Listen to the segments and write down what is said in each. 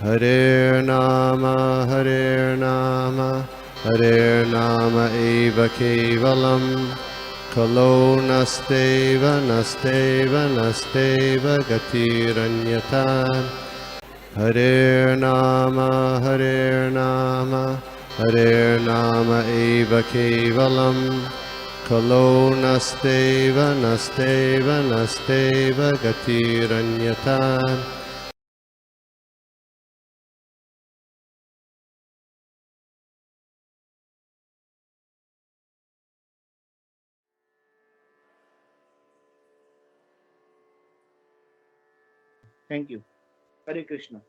Hare Nama Hare Nama eva kevalam Kalo nasteva nasteva nasteva gatiranyata Hare Nama Hare Nama eva kevalam Kalo nasteva nasteva nasteva gatiranyata Thank you. Hare Krishna.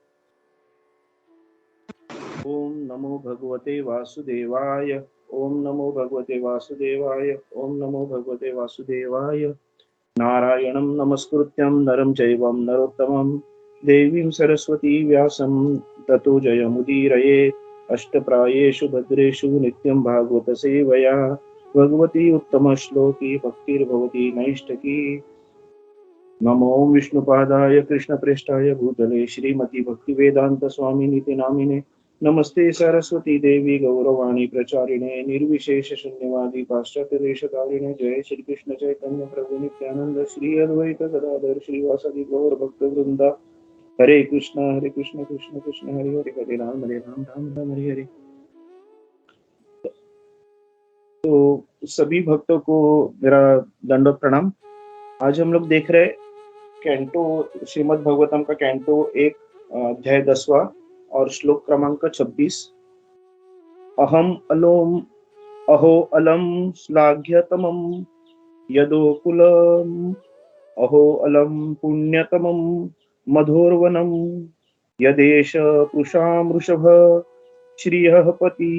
Om Namo Bhagavate Vasudevaya. Om Namo Bhagavate Vasudevaya. Om Namo Bhagavate Vasudevaya. Narayanam Namaskrutyam Naram Jaivam Narottamam Devim Saraswati Vyasam Tato Jayamudiraye Ashtaprayeshu Bhadreshu Nityam Bhagavata Sevaya Bhagavati Uttama Shloki Bhaktir Bhavati Naishtaki नमो विष्णुपादाय कृष्णप्रेष्ठाय भूतले श्रीमती भक्तिवेदांत स्वामिनीति नामिने नमस्ते सरस्वती देवी गौरवाणी प्रचारिणे निर्विशेष शून्यवादी पाश्चात्य देशकारिणे जय श्री कृष्ण चैतन्य प्रभु नित्यानंद श्री अद्वैत गदाधर श्रीवासदि गौर भक्त वृंदा हरे कृष्ण कृष्ण कृष्ण हरे हरे हरे राम राम राम हरे हरे। तो सभी भक्तों को मेरा दंडवत प्रणाम। आज हम लोग देख रहे कैंटो श्रीमद् भगवतम का कैंटो 1 अध्याय 10वां और श्लोक क्रमांक 26। अहम अलोम अहो अलम श्लाघ्यतमम यदोकुलम अहो अलम पुण्यतमम मधोर्वनम यदेश पुषाम वृषभ श्रियः पति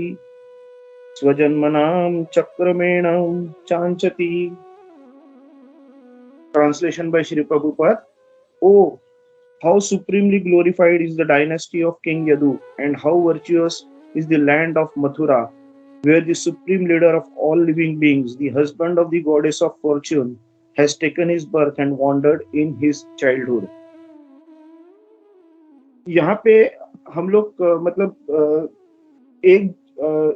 स्वजन्मनाम चक्रमेण चांचति। Translation by Shri Prabhupada. Oh, how supremely glorified is the dynasty of King Yadu, and how virtuous is the land of Mathura, where the supreme leader of all living beings, the husband of the goddess of fortune, has taken his birth and wandered in his childhood. यहाँ पे हम लोग मतलब एक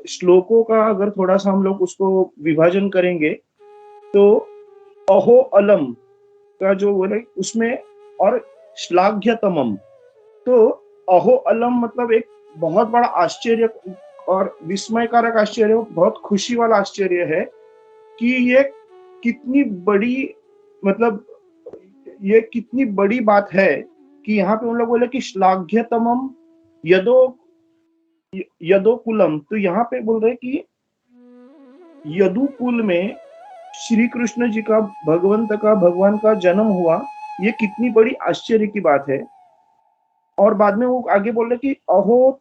श्लोकों का अगर थोड़ा सा हम लोग उसको विभाजन करेंगे तो अहो अलम का जो बोले उसमें और श्लाघ्यतमम, तो अहो अलम मतलब एक बहुत बड़ा आश्चर्य और विस्मयकारक आश्चर्य, बहुत खुशी वाला आश्चर्य है कि ये कितनी बड़ी मतलब ये कितनी बड़ी बात है कि यहाँ पे उन लोग बोले कि श्लाघ्यतमम यदोकुलम। तो यहाँ पे बोल रहे कि यदुकुल में श्री कृष्ण जी का भगवान का जन्म हुआ, ये कितनी बड़ी आश्चर्य की बात है। और बाद में वो आगे बोल रहे कि अहो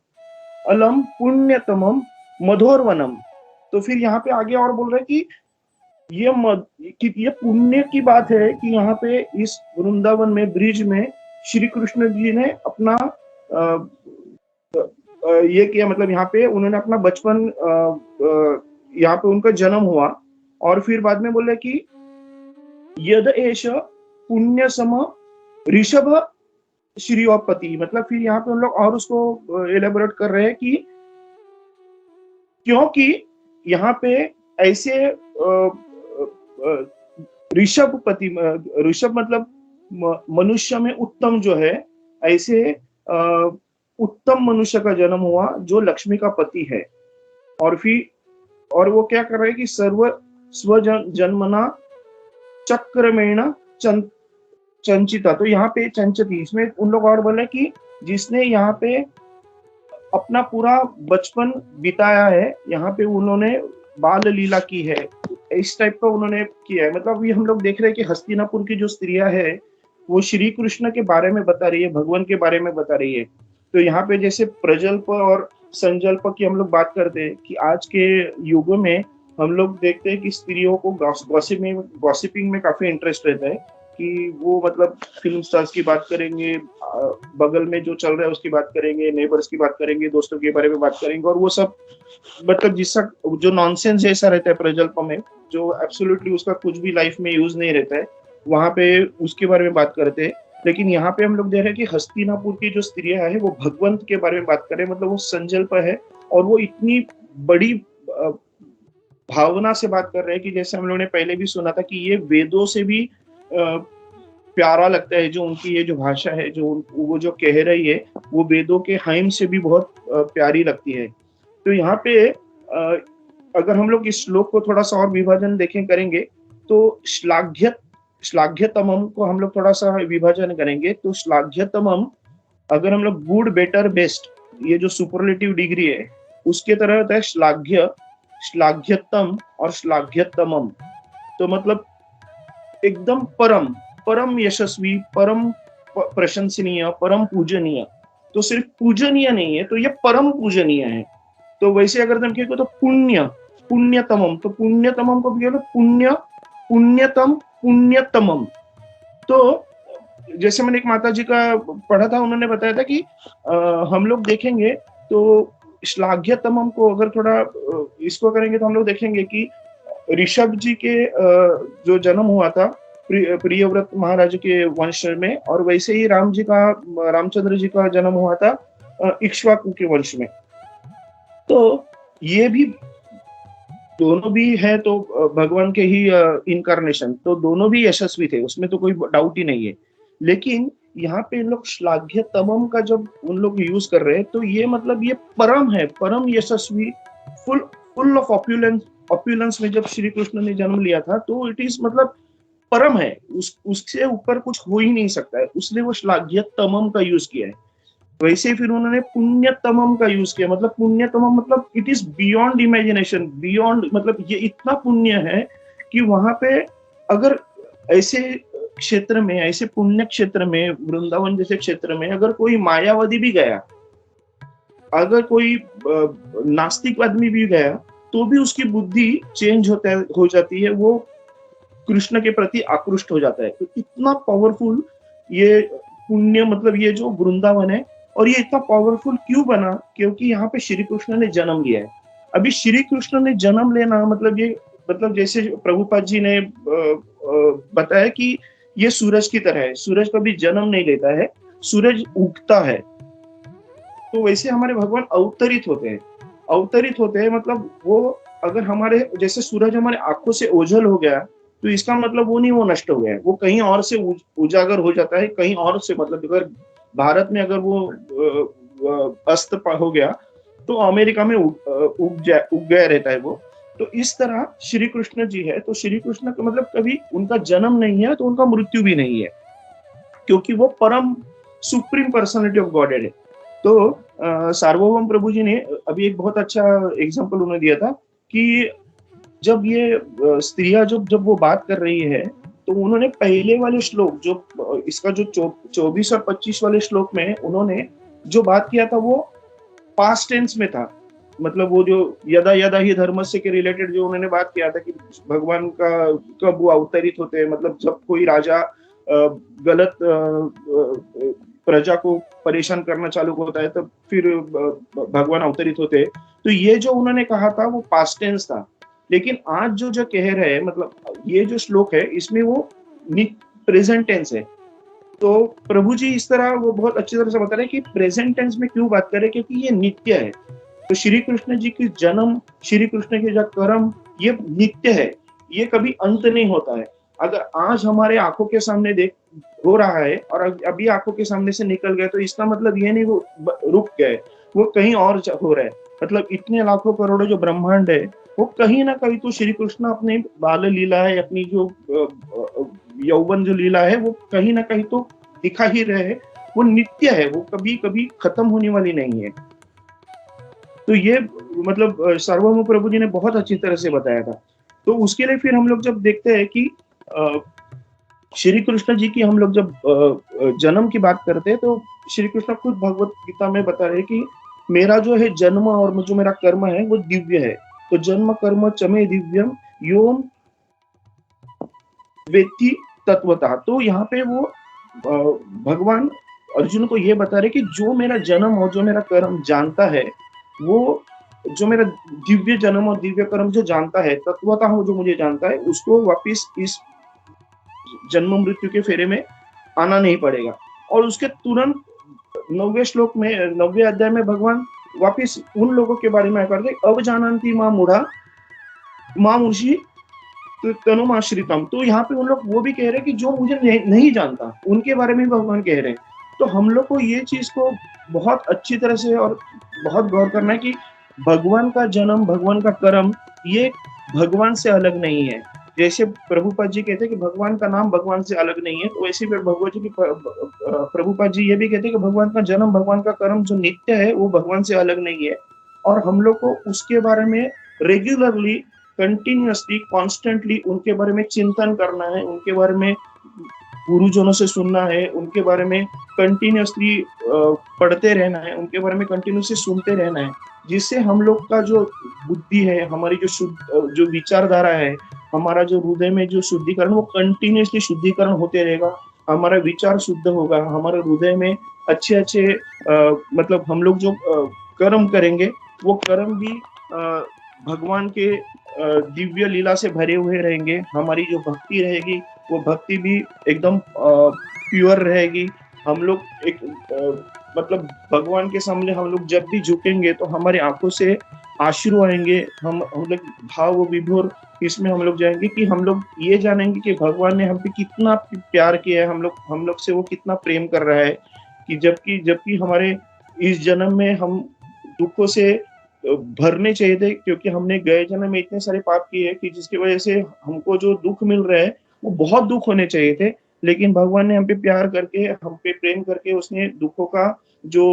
अलम पुण्यतमम मधोरवनम। तो फिर यहाँ पे आगे और बोल रहे कि ये पुण्य की बात है कि यहाँ पे इस वृंदावन में ब्रिज में श्री कृष्ण जी ने अपना ये किया, मतलब यहाँ पे उन्होंने अपना बचपन यहाँ पे उनका जन्म हुआ। और फिर बाद में बोले कि यद एष पुण्य सम ऋषभ श्रीयोपति, मतलब फिर यहाँ पे उन लोग और उसको एलेबोरेट कर रहे हैं कि क्योंकि यहाँ पे ऐसे ऋषभपति, ऋषभ मतलब मनुष्य में उत्तम जो है, ऐसे उत्तम मनुष्य का जन्म हुआ जो लक्ष्मी का पति है। और फिर और वो क्या कर रहे हैं कि स्वजन्मना चक्रमेण चंचिता। तो यहाँ पे चंचती, इसमें उन लोग और बोले कि जिसने यहाँ पे अपना पूरा बचपन बिताया है, यहाँ पे उन्होंने बाल लीला की है, इस टाइप का उन्होंने किया है। मतलब ये हम लोग देख रहे हैं कि हस्तिनापुर की जो स्त्रियां है वो श्री कृष्ण के बारे में बता रही है, भगवान के बारे में बता रही है। तो यहाँ पे जैसे प्रजल्प और संजल्प की हम लोग बात करते हैं कि आज के युग में हम लोग देखते हैं कि स्त्रियों को गॉसिपिंग में काफी इंटरेस्ट रहता है कि वो मतलब फिल्म स्टार्स की बात करेंगे, बगल में जो चल रहा है उसकी बात करेंगे, नेबर्स की बात करेंगे, दोस्तों के बारे में बात करेंगे, और वो सब मतलब जिसका जो नॉनसेंस जैसा रहता है प्रजल्प में, जो एब्सोल्युटली उसका कुछ भी लाइफ में यूज नहीं रहता है, वहां पे उसके बारे में बात करते हैं। लेकिन यहाँ पे हम लोग देख रहे हैं कि हस्तिनापुर की जो स्त्रियां है वो भगवंत के बारे में बात करें, मतलब वो संजल्प है और वो इतनी बड़ी भावना से बात कर रहे हैं कि जैसे हम लोगों ने पहले भी सुना था कि ये वेदों से भी प्यारा लगता है, जो उनकी ये जो भाषा है, जो वो जो कह रही है, वो वेदों के हाइम से भी बहुत प्यारी लगती है। तो यहाँ पे अगर हम लोग इस श्लोक को थोड़ा सा और विभाजन देखें करेंगे, तो श्लाघ्यतमम को हम लोग थोड़ा सा विभाजन करेंगे, तो श्लाघ्यतमम अगर हम लोग गुड, बेटर, बेस्ट, ये जो सुपरलेटिव डिग्री है, उसके तरह होता है श्लाघ्य, श्लाघ्यतम और श्लाघ्यतमम। तो मतलब एकदम परम, परम यशस्वी, परम प्रशंसनीय, परम पूजनीय। तो सिर्फ पूजनीय नहीं है, तो ये परम पूजनीय है। तो वैसे अगर हम कहें तो पुण्य, पुण्यतमम, तो पुण्यतमम को भी पुण्य, पुण्यतम, पुण्यतमम। तो जैसे मैंने एक माता जी का पढ़ा था, उन्होंने बताया था कि हम लोग देखेंगे तो श्लाघ्यतमम को अगर थोड़ा इसको करेंगे तो हम लोग देखेंगे कि ऋषभ जी के जो जन्म हुआ था प्रियव्रत महाराज के वंश में, और वैसे ही रामचंद्र जी का जन्म हुआ था इक्ष्वाकु के वंश में। तो ये भी दोनों भी है तो भगवान के ही इनकारनेशन, तो दोनों भी यशस्वी थे, उसमें तो कोई डाउट ही नहीं है। लेकिन यहाँ पे इन लोग श्लाघ्यतमम का जब उन लोग यूज कर रहे हैं, तो ये मतलब ये परम है, परम यशस्वी, फुल ऑफ ऑप्युलेंस में जब श्री कृष्ण ने जन्म लिया था, तो इट इज मतलब परम है, उससे ऊपर कुछ हो ही नहीं सकता है, उसने वो श्लाघ्यतमम का यूज किया है। वैसे फिर उन्होंने पुण्यतमम का यूज किया, मतलब पुण्यतमम मतलब it is beyond imagination, beyond, मतलब ये इतना पुण्य है कि वहां पे अगर ऐसे क्षेत्र में, ऐसे पुण्य क्षेत्र में, वृंदावन जैसे क्षेत्र में अगर कोई मायावादी भी गया, अगर कोई नास्तिक आदमी भी गया, तो भी उसकी बुद्धि चेंज हो जाती है, वो कृष्ण के प्रति आकृष्ट हो जाता है। तो इतना पावरफुल ये पुण्य, मतलब ये जो वृंदावन है, और ये इतना पावरफुल क्यों बना? क्योंकि यहाँ पे श्री कृष्ण ने जन्म लिया है। अभी श्री कृष्ण ने जन्म लेना मतलब ये, मतलब जैसे प्रभुपाद जी ने बताया कि ये सूरज की तरह है, सूरज कभी जन्म नहीं लेता है, सूरज उगता है। तो वैसे हमारे भगवान अवतरित होते हैं, मतलब वो अगर हमारे जैसे सूरज हमारे आंखों से ओझल हो गया, तो इसका मतलब वो नहीं वो नष्ट हो गया, वो कहीं और से उजागर हो जाता है, कहीं और से, मतलब अगर भारत में अगर वो अस्त हो गया, तो अमेरिका में उग गया रहता है वो। तो इस तरह श्री कृष्ण जी है, तो श्री कृष्ण का मतलब कभी उनका जन्म नहीं है तो उनका मृत्यु भी नहीं है, क्योंकि वो परम सुप्रीम पर्सनालिटी ऑफ गॉडेड है। तो सार्वभौम प्रभु जी ने अभी एक बहुत अच्छा एग्जाम्पल उन्होंने दिया था कि जब ये स्त्रियां जब वो बात कर रही है, तो उन्होंने पहले वाले श्लोक, जो इसका जो 24 और 25 वाले श्लोक में उन्होंने जो बात किया था वो पास्ट टेंस में था, मतलब वो जो यदा यदा ही धर्म से के रिलेटेड जो उन्होंने बात किया था कि भगवान का कब वो अवतरित होते हैं, मतलब जब कोई राजा गलत प्रजा को परेशान करना चालू होता है, तब फिर भगवान अवतरित होते हैं। तो ये जो उन्होंने कहा था वो पास्ट टेंस था, लेकिन आज जो कह रहे हैं, मतलब ये जो श्लोक है इसमें वो प्रेजेंट टेंस है। तो प्रभु जी इस तरह वो बहुत अच्छी तरह से बता रहे हैं कि प्रेजेंट टेंस में क्यों बात करें, क्योंकि ये नित्य है। तो श्री कृष्ण जी की जन्म, श्री कृष्ण के जो कर्म, ये नित्य है, ये कभी अंत नहीं होता है। अगर आज हमारे आंखों के सामने हो रहा है और अभी आंखों के सामने से निकल गए, तो इसका मतलब ये नहीं वो रुक गए, वो कहीं और हो रहा है। मतलब इतने लाखों करोड़ों जो ब्रह्मांड है, वो कहीं ना कहीं तो श्री कृष्ण अपने बाल लीला है, अपनी जो यौवन जो लीला है, वो कहीं ना कहीं तो दिखा ही रहे हैं। वो नित्य है, वो कभी कभी खत्म होने वाली नहीं है। तो ये मतलब सार्वभौम प्रभु जी ने बहुत अच्छी तरह से बताया था। तो उसके लिए फिर हम लोग जब देखते हैं कि श्री कृष्ण जी की हम लोग जब जन्म की बात करते हैं, तो श्री कृष्ण खुद भगवत गीता में बता रहे हैं कि मेरा जो है जन्म और जो मेरा कर्म है वो दिव्य है। तो जन्म कर्म चमे दिव्यम योम वेत्ति तत्वतः। तो यहाँ पे वो भगवान अर्जुन को ये बता रहे कि जो मेरा जन्म और जो मेरा कर्म जानता है, वो जो मेरा दिव्य जन्म और दिव्य कर्म जो जानता है, तत्वतः वो जो मुझे जानता है, उसको वापिस इस जन्म मृत्यु के फेरे में आना नहीं पड़ेगा। और उसके तुरंत 9वें श्लोक में 9वें अध्याय में भगवान वापिस उन लोगों के बारे में करते अब जानन्ति मां मूढ़ा मां मुर्षि तनुमाश्रितम। तो यहाँ पे उन लोग वो भी कह रहे हैं कि जो मुझे नहीं जानता उनके बारे में भगवान कह रहे हैं। तो हम लोग को ये चीज को बहुत अच्छी तरह से और बहुत गौर करना है कि भगवान का जन्म, भगवान का कर्म ये भगवान से अलग नहीं है। जैसे प्रभुपाद जी कहते हैं कि भगवान का नाम भगवान से अलग नहीं है, तो वैसे ही भगवत जी की प्रभुपाद जी ये भी कहते हैं कि भगवान का जन्म, भगवान का कर्म जो नित्य है वो भगवान से अलग नहीं है। और हम लोग को उसके बारे में रेगुलरली, कंटिन्यूअसली, कॉन्स्टेंटली उनके बारे में चिंतन करना है, उनके बारे में गुरुजनों से सुनना है, उनके बारे में कंटिन्यूअसली पढ़ते रहना है, उनके बारे में कंटिन्यूअसली सुनते रहना है, जिससे हम लोग का जो बुद्धि है, हमारी जो शुद्ध जो विचारधारा है, हमारा जो हृदय में जो शुद्धिकरण वो कंटिन्यूअसली शुद्धिकरण होते रहेगा। हमारा विचार शुद्ध होगा, हमारे हृदय में अच्छे अच्छे मतलब हम लोग जो कर्म करेंगे वो कर्म भी भगवान के दिव्य लीला से भरे हुए रहेंगे। हमारी जो भक्ति रहेगी वो भक्ति भी एकदम प्योर रहेगी। हम लोग एक मतलब भगवान के सामने हम लोग जब भी झुकेंगे तो हमारी आंखों से आंसू आएंगे। हम लोग भाव विभोर इसमें हम लोग जाएंगे कि हम लोग ये जानेंगे कि भगवान ने हम पे कितना प्यार किया है, हम लोग से वो कितना प्रेम कर रहा है। कि जबकि हमारे इस जन्म में हम दुखों से भरने चाहिए थे, क्योंकि हमने गए जन्म में इतने सारे पाप किए कि जिसकी वजह से हमको जो दुख मिल रहा है वो बहुत दुख होने चाहिए थे। लेकिन भगवान ने हम पे प्यार करके, हम पे प्रेम करके उसने दुखों का जो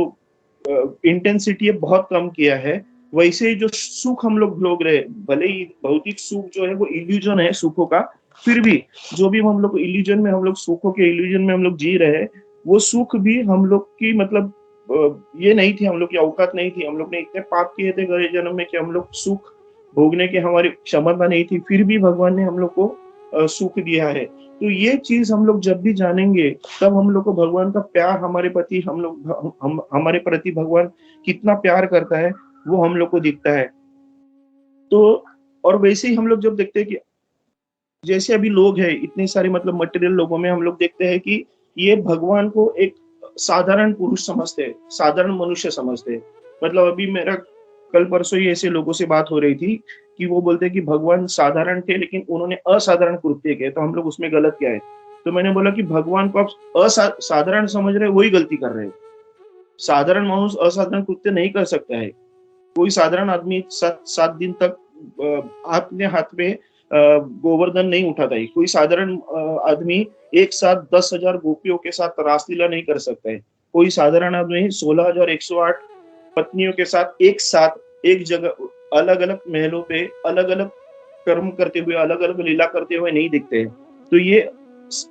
इंटेंसिटी है बहुत कम किया है। वैसे ही जो सुख हम लोग भोग रहे, भले ही भौतिक सुख जो है वो इल्यूजन है सुखों का, फिर भी जो भी हम लोग इल्यूजन में हम लोग सुखों के इल्यूजन में हम लोग जी रहे हैं, वो सुख भी हम लोग की मतलब ये नहीं थी, हम लोग की औकात नहीं थी। हम लोग ने इतने पाप किए थे गए जन्म में कि हम लोग सुख भोगने की हमारी क्षमता नहीं थी, फिर भी भगवान ने हम लोग को सुख दिया है। तो ये चीज हम लोग जब भी जानेंगे तब हम लोग को भगवान का प्यार हमारे प्रति हमारे प्रति भगवान कितना प्यार करता है वो हम लोग को दिखता है। तो और वैसे ही हम लोग जब देखते हैं कि जैसे अभी लोग हैं इतने सारे मतलब मटेरियल लोगों में हम लोग देखते हैं कि ये भगवान को एक साधारण पुरुष समझते हैं, साधारण मनुष्य समझते हैं। मतलब अभी मेरा कल परसों ही ऐसे लोगों से बात हो रही थी कि वो बोलते हैं कि भगवान साधारण थे लेकिन उन्होंने असाधारण कृत्य किए, तो हम लोग उसमें गलत क्या है? तो मैंने बोला कि भगवान को आप साधारण समझ रहे हो, वही गलती कर रहे हो। साधारण मानुष असाधारण कृत्य नहीं कर सकता है। कोई साधारण आदमी 7 दिन तक अपने हाथ में गोवर्धन नहीं उठाता है। कोई साधारण आदमी एक साथ 10,000 गोपियों के साथ रासलीला नहीं कर सकता है। कोई साधारण आदमी 16,108 पत्नियों के साथ एक जगह अलग-अलग महलों पे अलग-अलग कर्म करते हुए, अलग-अलग लीला करते हुए नहीं दिखते हैं। तो ये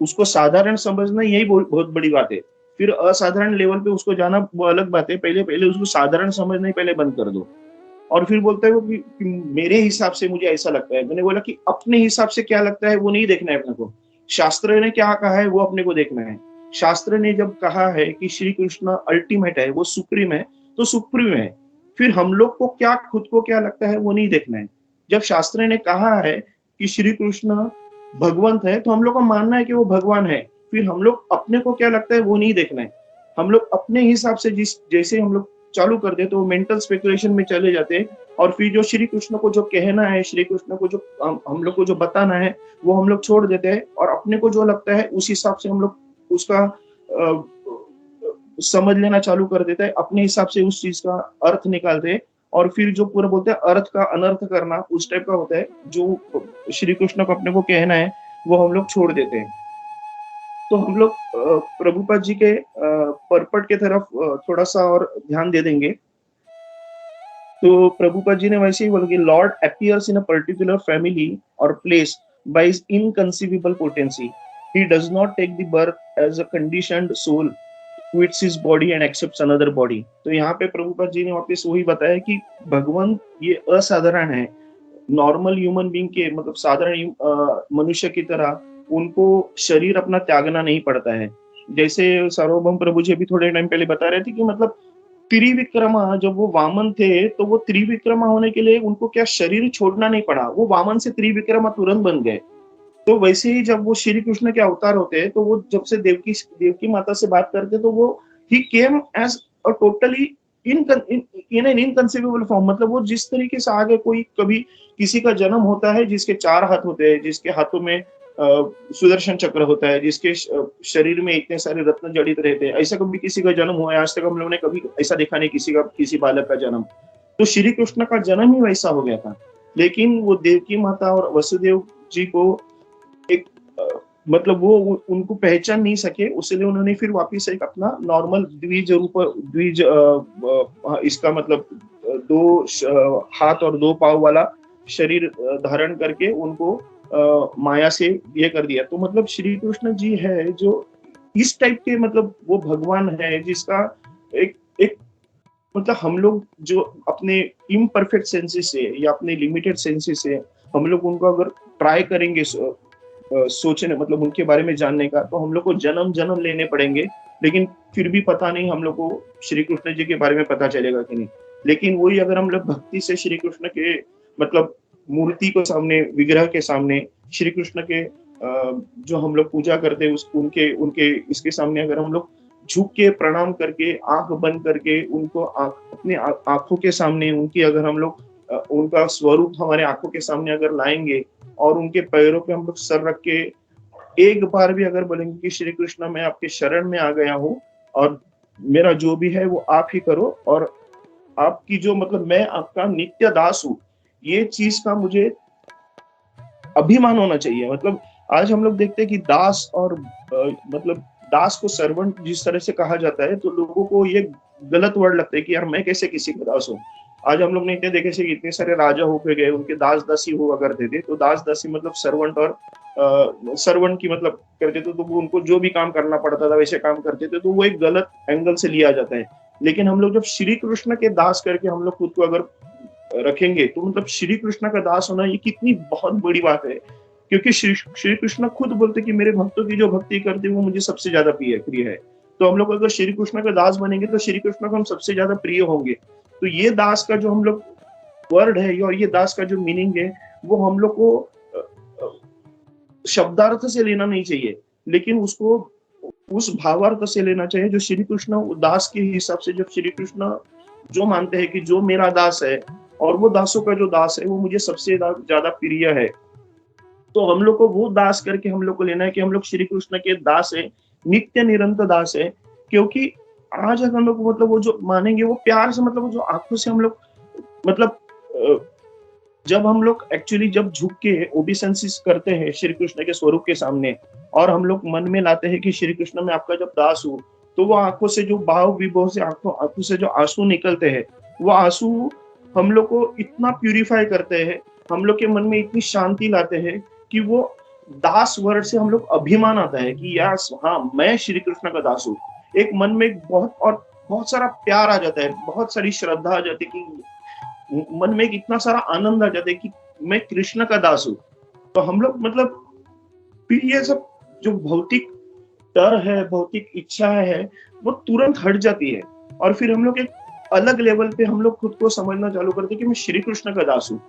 उसको साधारण समझना यही बहुत बड़ी बात है। फिर असाधारण लेवल पे उसको जाना वो अलग बात है। पहले उसको साधारण समझना ही पहले बंद कर दो। और फिर बोलता है वो कि मेरे हिसाब से मुझे ऐसा लगता है। मैंने बोला कि अपने हिसाब से क्या लगता है वो नहीं देखना है अपने को। शास्त्र ने क्या कहा है वो अपने को देखना है। शास्त्र ने जब कहा है कि श्री कृष्ण अल्टीमेट है, वो सुप्रीम है, तो सुप्रीम है। फिर हम लोग को क्या खुद को क्या लगता है वो नहीं देखना है। जब शास्त्र ने कहा है कि श्री कृष्ण भगवंत है, तो हम लोग को मानना है कि वो भगवान है। फिर हम लोग अपने को क्या लगता है वो नहीं देखना है। हम लोग अपने हिसाब से जैसे हम लोग चालू कर दे तो वो मेंटल स्पेकुलेशन में चले जाते हैं। और फिर जो श्री कृष्ण को जो कहना है, श्री कृष्ण को जो हम लोग को जो बताना है वो हम लोग छोड़ देते हैं और अपने को जो लगता है उस हिसाब से हम लोग उसका समझ लेना चालू कर देते हैं। अपने हिसाब से उस चीज का अर्थ निकालते हैं और फिर जो पूरा बोलते हैं अर्थ का अनर्थ करना उस टाइप का होता है। जो श्री कृष्ण को अपने को कहना है वो हम लोग छोड़ देते हैं। तो हम लोग प्रभुपाद जी के परपट के तरफ थोड़ा सा और ध्यान दे देंगे। तो प्रभुपाद जी ने वैसे ही बोला कि Lord appears in a particular family और place by his inconceivable potency. He does not take the birth as a conditioned soul quits his body and accepts another body. तो यहाँ पे प्रभुपाद जी ने वापस वही बताया कि भगवान ये असाधारण है। नॉर्मल ह्यूमन बीइंग के मतलब साधारण मनुष्य की तरह उनको शरीर अपना त्यागना नहीं पड़ता है। जैसे सार्वभौम प्रभु जी भी थोड़े टाइम पहले बता रहे थे कि मतलब त्रिविक्रमा जब वो वामन थे तो वो त्रिविक्रमा होने के लिए उनको क्या शरीर छोड़ना नहीं पड़ा। वो वामन से त्रिविक्रमा तुरंत बन गए। तो वैसे ही जब वो श्री कृष्ण के अवतार होते हैं, तो वो जब से देवकी माता से बात करते हैं, तो वो ही came as a totally in an inconceivable form, मतलब वो जिस तरीके से आगे कोई कभी किसी का जन्म होता है जिसके 4 हाथ होते हैं, जिसके हाथों में सुदर्शन चक्र होता है, जिसके शरीर में इतने सारे रत्न जड़ित रहते हैं, ऐसा कभी किसी का जन्म हुआ है? आज तक हम लोगों ने कभी ऐसा देखा नहीं किसी बालक का जन्म। तो श्री कृष्ण का जन्म ही वैसा हो गया था। लेकिन वो देवकी माता और वसुदेव जी को एक मतलब वो उनको पहचान नहीं सके, इसलिए उन्होंने फिर वापिस एक अपना नॉर्मल इसका मतलब 2 हाथ और 2 पाँव वाला शरीर धारण करके उनको माया से ये कर दिया। तो मतलब श्री कृष्ण जी है जो इस टाइप के, मतलब वो भगवान है जिसका एक एक मतलब हम लोग जो अपने इम्परफेक्ट सेंसेस से या अपने लिमिटेड सेंसेस से हम लोग उनको अगर ट्राई करेंगे सोचने, मतलब उनके बारे में जानने का, तो हम लोग को जन्म लेने पड़ेंगे, लेकिन फिर भी पता नहीं हम लोग को श्री कृष्ण जी के बारे में पता चलेगा कि नहीं। लेकिन वही अगर हम लोग भक्ति से श्री कृष्ण के मतलब मूर्ति को सामने, विग्रह के सामने, श्री कृष्ण के जो हम लोग पूजा करते हैं उनके उनके इसके सामने अगर हम लोग झुक के प्रणाम करके, आंख बंद करके उनको अपने आंखों के सामने उनकी अगर हम लोग उनका स्वरूप हमारे आंखों के सामने अगर लाएंगे और उनके पैरों पे हम लोग सर रख के एक बार भी अगर बोलेंगे कि श्री कृष्ण मैं आपके शरण में आ गया हूँ और मेरा जो भी है वो आप ही करो, और आपकी जो मतलब मैं आपका नित्य दास हूँ, ये चीज का मुझे अभिमान होना चाहिए। मतलब आज हम लोग देखते हैं कि दास और मतलब दास को सर्वेंट जिस तरह से कहा जाता है, तो लोगों को ये गलत वर्ड लगता है कि यार मैं कैसे किसी का दास हूँ। आज हम लोग ने इतने देखे से इतने सारे राजा होके गए, उनके दास दासी हुआ करते थे, तो दास दासी मतलब सर्वेंट और सर्वेंट की मतलब करते थे, तो वो उनको जो भी काम करना पड़ता था वैसे काम करते थे, तो वो एक गलत एंगल से लिया जाता है। लेकिन हम लोग जब श्री कृष्ण के दास करके हम लोग खुद को अगर रखेंगे, तो मतलब श्री कृष्ण का दास होना ये कितनी बहुत बड़ी बात है, क्योंकि श्री कृष्ण खुद बोलते कि मेरे भक्तों की जो भक्ति करते हैं वो मुझे सबसे ज्यादा प्रिय है। तो हम लोग अगर श्री कृष्ण का दास बनेंगे तो श्री कृष्ण को हम सबसे ज्यादा प्रिय होंगे। तो ये दास का जो हम लोग वर्ड है और ये दास का जो मीनिंग है, वो हम लोग को शब्दार्थ से लेना नहीं चाहिए, लेकिन उसको उस भावार्थ से लेना चाहिए जो श्री कृष्ण दास के हिसाब से, जब श्री कृष्ण जो मानते हैं कि जो मेरा दास है और वो दासों का जो दास है वो मुझे सबसे ज्यादा प्रिय है, तो हम लोग को वो दास करके हम लोग को लेना है कि हम लोग श्री कृष्ण के दास है, नित्य निरंतर दास है। क्योंकि आज अगर हम लोग मतलब वो जो मानेंगे वो प्यार से, मतलब वो जो आंखों से हम लोग मतलब जब हम लोग एक्चुअली जब झुक के ओबिसेंसिस करते हैं श्री कृष्ण के स्वरूप के सामने और हम लोग मन में लाते हैं कि श्री कृष्ण मैं आपका जब दास हूँ, तो वो आंखों से जो भाव विभोर से आंखों से जो आंसू निकलते हैं, वो आंसू हम लोग को इतना प्यूरिफाई करते हैं, हम लोग के मन में इतनी शांति लाते हैं कि वो दास वर्ड से हम लोग अभिमान आता है कि यार हाँ मैं श्री कृष्ण का दास हूँ। एक मन में बहुत सारा प्यार आ जाता है, बहुत सारी श्रद्धा आ जाती है कि मन में इतना सारा आनंद आ जाता है कि मैं कृष्ण का दास हूँ। तो हम लोग मतलब फिर ये सब जो भौतिक डर है, भौतिक इच्छा है, वो तुरंत हट जाती है और फिर हम लोग एक अलग लेवल पे हम लोग खुद को समझना चालू करते हैं कि मैं श्री कृष्ण का दास हूँ।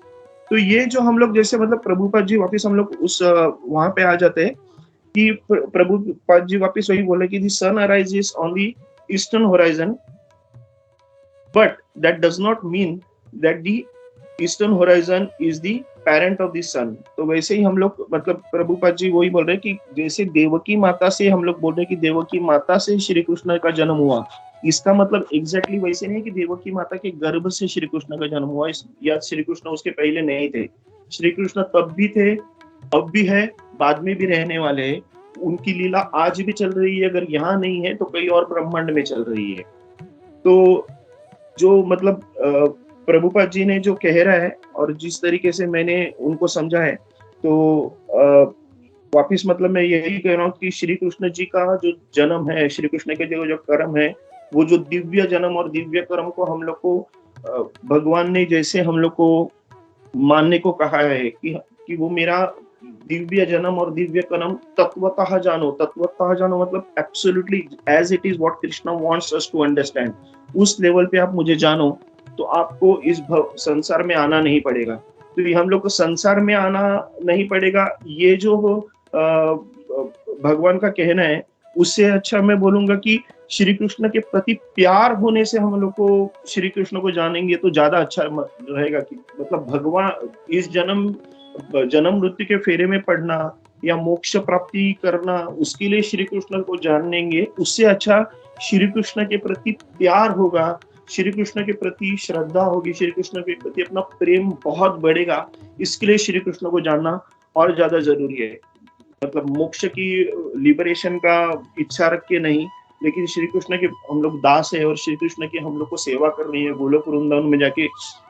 तो ये जो हम लोग जैसे मतलब प्रभुपाद जी वापस हम लोग उस वहां पे आ जाते हैं कि प्रभुपाद जी वापस वही बोले कि the sun arises on the eastern horizon, but that does not mean that the eastern horizon is the parent of the sun। तो वैसे ही हम लोग मतलब प्रभुपाद जी वही बोल रहे हैं कि जैसे देवकी माता से हम लोग बोल रहे हैं कि देवकी माता से श्री कृष्ण का जन्म हुआ, इसका मतलब एग्जैक्टली वैसे नहीं कि देवकी माता के गर्भ से श्री कृष्ण का जन्म हुआ या श्री कृष्ण उसके पहले नहीं थे। श्री कृष्ण तब भी थे, अब भी है, बाद में भी रहने वाले हैं। उनकी लीला आज भी चल रही है, अगर यहाँ नहीं है तो कहीं और ब्रह्मांड में चल रही है। तो जो मतलब प्रभुपाद जी ने जो कह रहा है और जिस तरीके से मैंने उनको समझा है, तो वापिस मतलब मैं यही कह रहा हूँ कि श्री कृष्ण जी का जो जन्म है, श्री कृष्ण के जो कर्म है, वो जो दिव्य जन्म और दिव्य कर्म को हम लोग को भगवान ने जैसे हम लोग को मानने को कहा है कि वो मेरा दिव्य जन्म और दिव्य कर्म तत्वतः जानो मतलब absolutely as it is what Krishna wants us to understand. उस लेवल पे आप मुझे जानो तो आपको इस संसार में आना नहीं पड़ेगा। तो ये हम लोग को संसार में आना नहीं पड़ेगा, ये जो भगवान का कहना है, उससे अच्छा मैं बोलूँगा कि श्री कृष्ण के प्रति प्यार होने से हम लोग को श्री कृष्ण को जानेंगे तो ज़्यादा अच्छा रहेगा कि मतलब भगवान इस जन्म मृत्यु के फेरे में पड़ना या मोक्ष प्राप्ति करना, उसके लिए श्री कृष्ण को जान लेंगे, उससे अच्छा श्री कृष्ण के प्रति प्यार होगा, श्री कृष्ण के प्रति श्रद्धा होगी, श्री कृष्ण के प्रति अपना प्रेम बहुत बढ़ेगा, इसके लिए श्री कृष्ण को जानना और ज़्यादा ज़रूरी है। मतलब मोक्ष की लिबरेशन का इच्छा रख के नहीं, लेकिन श्री कृष्ण के हम लोग दास है और श्री कृष्ण की हम लोग को सेवा करनी है। गोलोक वृंदावन में जाके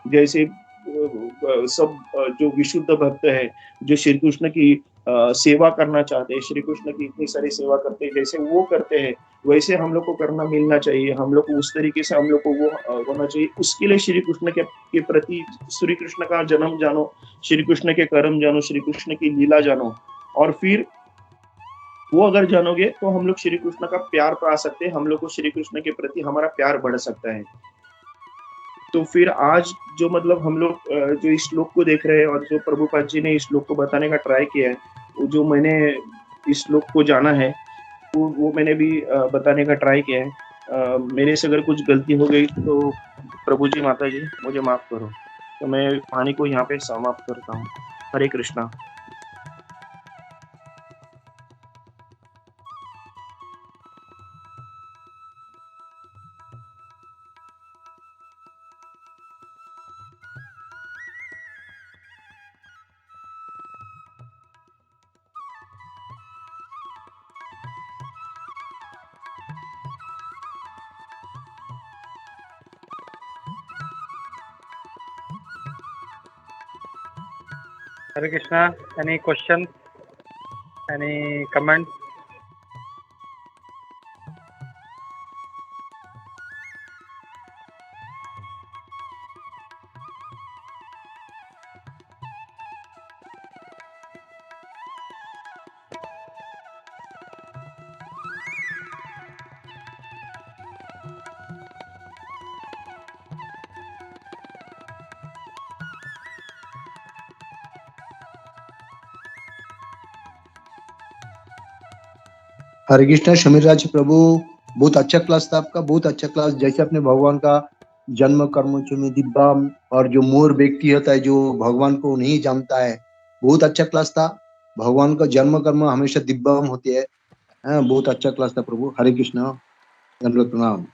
जैसे सब जो विशुद्ध भक्त है, जो श्री कृष्ण की सेवा करना चाहते हैं, श्री कृष्ण की इतनी सारी सेवा करते हैं, जैसे वो करते हैं, वैसे हम लोग को करना मिलना चाहिए। हम लोग को उस तरीके से हम लोग को वो होना चाहिए। उसके लिए श्री कृष्ण के प्रति श्री कृष्ण का जन्म जानो, श्री कृष्ण के कर्म जानो, श्री कृष्ण की लीला जानो, और फिर वो अगर जानोगे तो हम लोग श्री कृष्ण का प्यार पा सकते हैं, हम लोग को श्री कृष्ण के प्रति हमारा प्यार बढ़ सकता है। तो फिर आज जो मतलब हम लोग जो इस श्लोक को देख रहे हैं और जो प्रभुपाद जी ने इस श्लोक को बताने का ट्राई किया है, वो जो मैंने इस श्लोक को जाना है, वो मैंने भी बताने का ट्राई किया है। मेरे से अगर कुछ गलती हो गई तो प्रभु जी, माता जी मुझे माफ करो। तो मैं वाणी को यहाँ पे समाप्त करता हूँ। हरे Krishna. Hare Krishna. Any questions? Any comments? हरे कृष्णा। समीर राज प्रभु, बहुत अच्छा क्लास था आपका, बहुत अच्छा क्लास। जैसे अपने भगवान का जन्म कर्म में दिव्या और जो मोर व्यक्ति होता है जो भगवान को नहीं जानता है, बहुत अच्छा क्लास था। भगवान का जन्म कर्म हमेशा दिव्यम होते हैं। हाँ, बहुत अच्छा क्लास था प्रभु। हरे कृष्णा, दंडवत प्रणाम।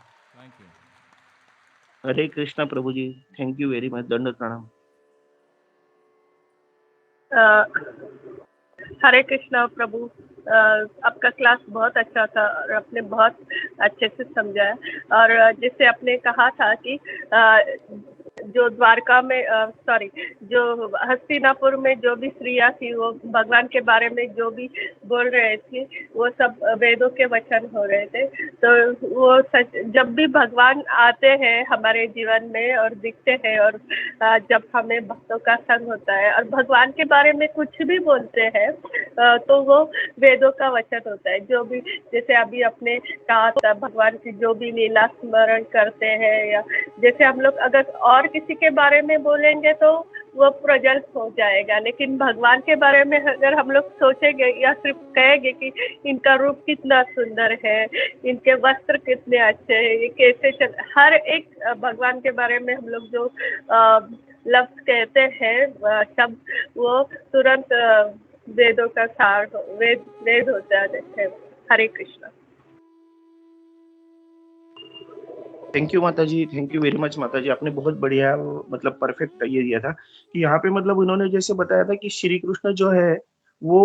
Hare Krishna Prabhu ji, thank you very much, दंडवत प्रणाम। हरे कृष्णा प्रभु। आपका क्लास बहुत अच्छा था और आपने बहुत अच्छे से समझाया। और जैसे आपने कहा था कि जो द्वारका में जो हस्तिनापुर में जो भी स्त्रियाँ थी वो भगवान के बारे में जो भी बोल रहे थे वो सब वेदों के वचन हो रहे थे। तो वो सच, जब भी भगवान आते हैं हमारे जीवन में और दिखते हैं और जब हमें भक्तों का संग होता है और भगवान के बारे में कुछ भी बोलते हैं तो वो वेदों का वचन होता है। जो भी जैसे अभी आपने कहा था भगवान की जो भी लीला स्मरण करते हैं, या जैसे हम लोग अगर और किसी के बारे में बोलेंगे तो वो प्रज्वलित हो जाएगा, लेकिन भगवान के बारे में अगर हम लोग सोचेंगे या सिर्फ कहेंगे कि इनका रूप कितना सुंदर है, इनके वस्त्र कितने अच्छे हैं, ये कैसे चल, हर एक भगवान के बारे में हम लोग जो लफ्ज कहते हैं शब्द, वो तुरंत वेदों का सार वेद होता है। हरे कृष्णा। थैंक यू माता जी, थैंक यू वेरी मच माता जी। आपने बहुत बढ़िया मतलब परफेक्ट ये दिया था कि यहाँ पे मतलब उन्होंने जैसे बताया था कि श्री कृष्ण जो है वो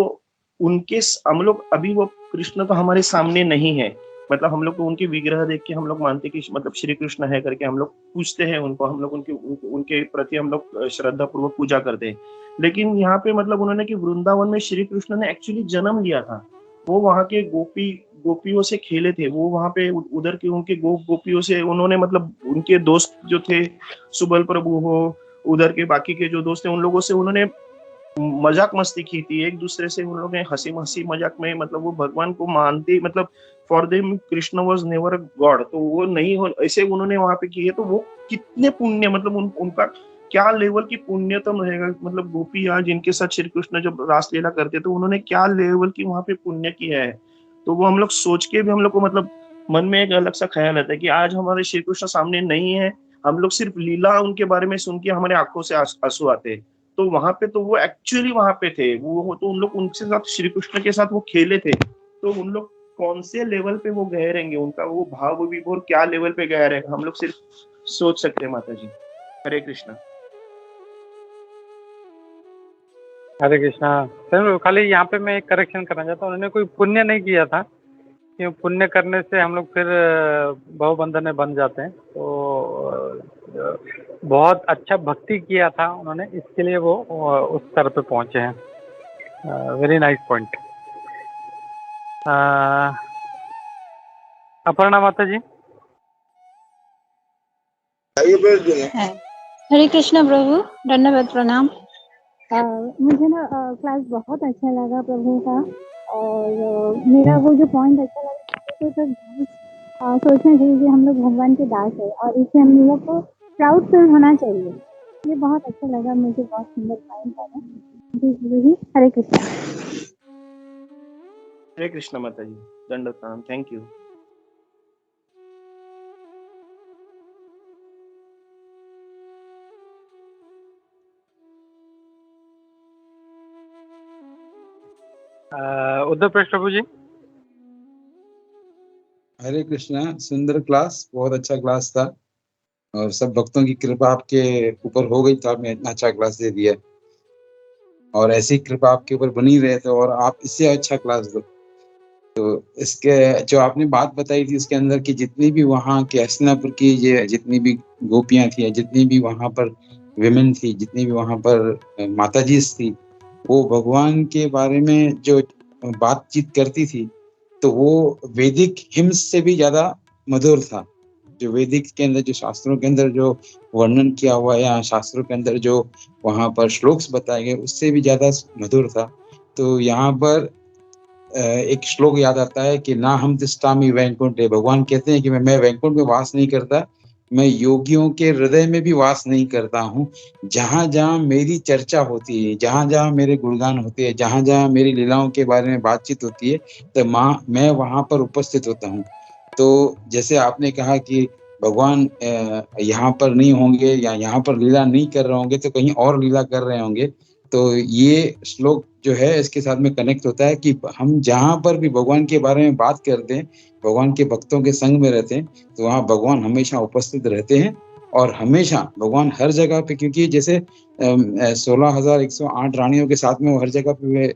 उनके हम लोग अभी वो कृष्ण तो हमारे सामने नहीं है, मतलब हम लोग को उनके विग्रह देख के हम लोग मानते कि मतलब श्री कृष्ण है करके हम लोग पूछते हैं उनको, हम लोग उनके प्रति हम लोग श्रद्धा पूर्वक पूजा करते हैं। लेकिन यहाँ पे मतलब उन्होंने कि वृंदावन में श्री कृष्ण ने एक्चुअली जन्म लिया था। वो वहाँ के गोपियों से खेले थे, वो वहाँ पे उधर के उनके गोपियों से उन्होंने मतलब उनके दोस्त जो थे, सुबल प्रभु हो, उधर के बाकी के जो दोस्त थे, उन लोगों से उन्होंने मजाक मस्ती की थी एक दूसरे से। उन लोगों ने हंसी मजाक में मतलब वो भगवान को मानते, मतलब for them Krishna was never a God, तो वो नहीं हो ऐसे उन्होंने वहां पे किए। तो वो कितने पुण्य मतलब उनका क्या लेवल की पुण्यतम रहेगा, मतलब गोपियाँ जिनके साथ श्री कृष्ण जब रासलीला करते तो उन्होंने क्या लेवल की वहां पे पुण्य किया है। तो वो हम लोग सोच के भी हम लोग को मतलब मन में एक अलग सा ख्याल आता है कि आज हमारे श्री कृष्ण सामने नहीं है, हम लोग सिर्फ लीला उनके बारे में सुन के हमारे आंखों से आंसू आते हैं। तो वहां पे तो वो एक्चुअली वहां पे थे, वो तो उन लोग उनके साथ श्री कृष्ण के साथ वो खेले थे। तो उन लोग कौन से लेवल पे वो गए रहेंगे, उनका वो भाव विभोर क्या लेवल पे गया रहेगा, हम लोग सिर्फ सोच सकते हैं माता जी। हरे कृष्णा। हरे कृष्णा। सर खाली यहाँ पे मैं एक करेक्शन करना चाहता हूँ, उन्होंने कोई पुण्य नहीं किया था, क्यों पुण्य करने से हम लोग फिर भवबंधन में बन जाते हैं। तो बहुत अच्छा भक्ति किया था उन्होंने, इसके लिए वो उस स्तर पे पहुँचे हैं। Very nice point. अपर्णा माता जी। है। हरे कृष्ण प्रभु, धन्यवाद, प्रणाम। मुझे ना क्लास बहुत अच्छा लगा प्रभु का, और मेरा वो जो पॉइंट अच्छा लगा तो सब सोचना चाहिए कि हम लोग भगवान के दास है, और इससे हम लोग को प्राउड फील होना चाहिए। ये बहुत अच्छा लगा मुझे, बहुत सुंदर पॉइंट लगा जी गुरु जी। हरे कृष्ण। हरे कृष्णा माता जी, दंडवत प्रणाम, थैंक यू। उद्धव प्रेष प्रभु जी। हरे कृष्णा। सुंदर क्लास, बहुत अच्छा क्लास था, और सब भक्तों की कृपा आपके ऊपर हो गई तो आपने इतना अच्छा क्लास दे दिया, और ऐसी कृपा आपके ऊपर बनी रहे तो और आप इससे अच्छा क्लास दो। तो इसके जो आपने बात बताई थी इसके अंदर की जितनी भी वहाँ के हस्तिनापुर की ये जितनी भी गोपियाँ थी, जितनी भी वहाँ पर विमेन थी, जितनी भी वहाँ पर माताजी थी, वो भगवान के बारे में जो बातचीत करती थी तो वो वैदिक हिम्स से भी ज्यादा मधुर था। जो वैदिक के अंदर जो शास्त्रों के अंदर जो वर्णन किया हुआ या शास्त्रों के अंदर जो वहाँ पर श्लोक्स बताए गए उससे भी ज्यादा मधुर था। तो यहाँ पर एक श्लोक याद आता है कि ना हम तिष्ठामि वैकुंठे। भगवान कहते हैं कि मैं वैकुंठ में वास नहीं करता, मैं योगियों के हृदय में भी वास नहीं करता हूँ। जहाँ जहाँ मेरी चर्चा होती है, जहाँ जहाँ मेरे गुणगान होते हैं, जहाँ जहाँ मेरी लीलाओं के बारे में बातचीत होती है, तो मैं वहाँ पर उपस्थित होता हूँ। तो जैसे आपने कहा कि भगवान यहाँ पर नहीं होंगे या यहाँ पर लीला नहीं कर रहे होंगे तो कहीं और लीला कर रहे होंगे, तो ये श्लोक जो है इसके साथ में कनेक्ट होता है कि हम जहाँ पर भी भगवान के बारे में बात करते हैं, भगवान के भक्तों के संग में रहते हैं, तो वहाँ भगवान हमेशा उपस्थित रहते हैं। और हमेशा भगवान हर जगह पे, क्योंकि जैसे 16,108 रानियों के साथ में वो हर जगह पे वे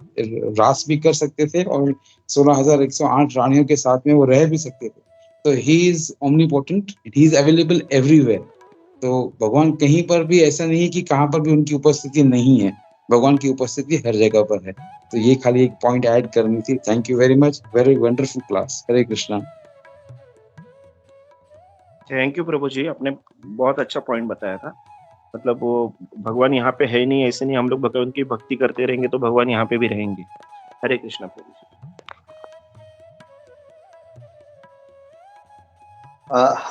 रास भी कर सकते थे और 16,108 रानियों के साथ में वो रह भी सकते थे। तो he is omnipotent, he is available everywhere. तो भगवान कहीं पर भी ऐसा नहीं है कि कहाँ पर भी उनकी उपस्थिति नहीं है, भगवान की उपस्थिति हर जगह पर है। तो ये खाली एक पॉइंट ऐड करनी थी। Thank you very much, very wonderful class. Hare Krishna. Thank you Prabhu ji, आपने बहुत अच्छा पॉइंट बताया था। मतलब वो भगवान यहाँ पे है नहीं ऐसे नहीं, हम लोग भगवान की भक्ति करते रहेंगे तो भगवान यहाँ पे भी रहेंगे। हरे कृष्णा प्रभु जी।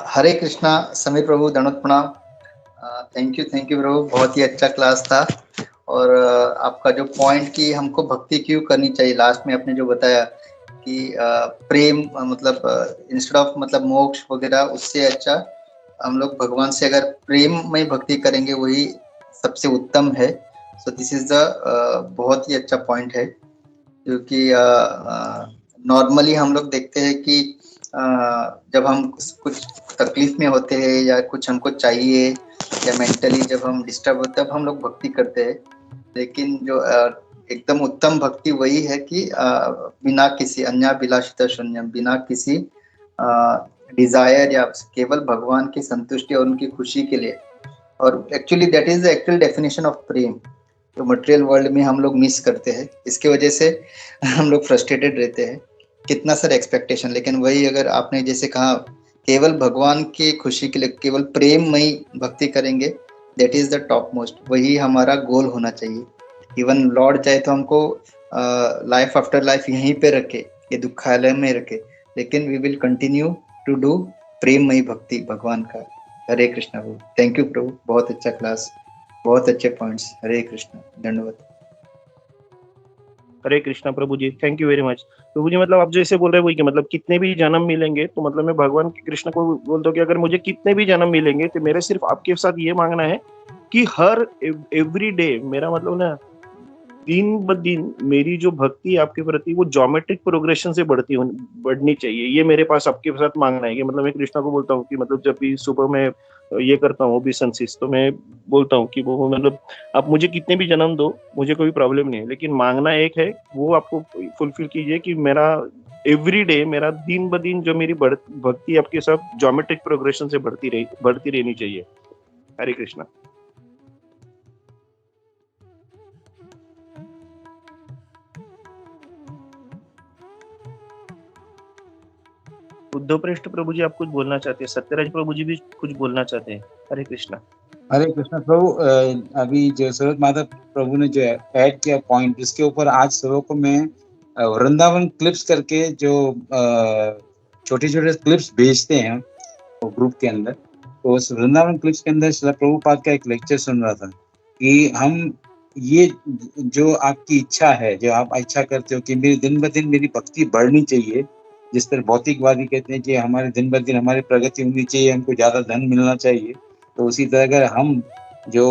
हरे कृष्णा समीर प्रभु, दंडवत प्रणाम। थैंक यू प्रभु, बहुत ही अच्छा क्लास था। और आपका जो पॉइंट कि हमको भक्ति क्यों करनी चाहिए, लास्ट में आपने जो बताया कि प्रेम मतलब इंस्टेड ऑफ मतलब मोक्ष वगैरह, उससे अच्छा हम लोग भगवान से अगर प्रेम में भक्ति करेंगे वही सबसे उत्तम है। सो दिस इज द बहुत ही अच्छा पॉइंट है, क्योंकि नॉर्मली हम लोग देखते हैं कि जब हम कुछ तकलीफ में होते हैं या कुछ हमको चाहिए या मेंटली जब हम डिस्टर्ब होते हैं तब हम लोग भक्ति करते हैं। लेकिन जो एकदम उत्तम भक्ति वही है कि बिना किसी अन्याभिलाषिता शून्यम, बिना किसी डिजायर या केवल भगवान की संतुष्टि और उनकी खुशी के लिए। और actually that is the actual definition of प्रेम, जो मटेरियल वर्ल्ड में हम लोग मिस करते हैं। इसके वजह से हम लोग फ्रस्ट्रेटेड रहते हैं, कितना सारा एक्सपेक्टेशन। लेकिन वही अगर आपने जैसे कहा केवल भगवान की खुशी के लिए केवल प्रेममयी भक्ति करेंगे, that is the top most, वही हमारा गोल होना चाहिए। इवन लॉर्ड चाहे तो हमको लाइफ आफ्टर लाइफ यहीं पे रखे, ये दुखालय में रखे, लेकिन we will continue to do प्रेममयी भक्ति भगवान का। हरे कृष्णा प्रभु, थैंक यू प्रभु, बहुत अच्छा क्लास। बहुत अच्छे पॉइंट्स। हरे कृष्ण, धन्यवाद। Hare Krishna Prabhu ji, thank you very much Prabhu ji. मतलब आप जैसे बोल रहे हैं वही कि मतलब कितने भी जन्म मिलेंगे, तो मतलब मैं भगवान कृष्ण को बोलता हूँ कि अगर मुझे कितने भी जन्म मिलेंगे तो मेरे सिर्फ आपके साथ ये मांगना है कि हर एवरी डे मेरा मतलब ना दिन ब दिन मेरी जो भक्ति है आपके प्रति वो ज्योमेट्रिक प्रोग्रेशन से बढ़नी चाहिए। ये मेरे पास आपके साथ मांगना है कि मतलब मैं कृष्णा को बोलता हूँ कि मतलब जब भी सुबह में ये करता हूँ ओबीसेंसिस, तो मैं बोलता हूँ कि वो मतलब आप मुझे कितने भी जन्म दो, मुझे कोई प्रॉब्लम नहीं है, लेकिन मांगना एक है, वो आपको फुलफिल कीजिए कि मेरा एवरी डे, मेरा दिन ब दिन जो मेरी भक्ति आपके साथ ज्योमेट्रिक प्रोग्रेशन से बढ़ती रहनी चाहिए। हरे कृष्णा। उद्धव पृष्ठ प्रभु जी आप कुछ बोलना चाहते हैं, सत्यराज प्रभु जी भी कुछ बोलना चाहते हैं। हरे कृष्णा। हरे कृष्ण प्रभु। अभी जो सूरज माता प्रभु ने जो ऐड किया पॉइंट, इसके ऊपर आज सुबह को मैं वृंदावन क्लिप्स करके जो छोटे छोटे क्लिप्स भेजते हैं वो ग्रुप के अंदर, तो उस वृंदावन क्लिप्स के अंदर श्रील प्रभुपाद का एक लेक्चर सुन रहा था कि हम ये जो आपकी इच्छा है, जो आप इच्छा करते हो कि मेरी दिन ब दिन मेरी भक्ति बढ़नी चाहिए, जिस तरह भौतिकवादी कहते हैं कि हमारे दिन ब दिन हमारी प्रगति होनी चाहिए, हमको ज्यादा धन मिलना चाहिए, तो उसी तरह अगर हम जो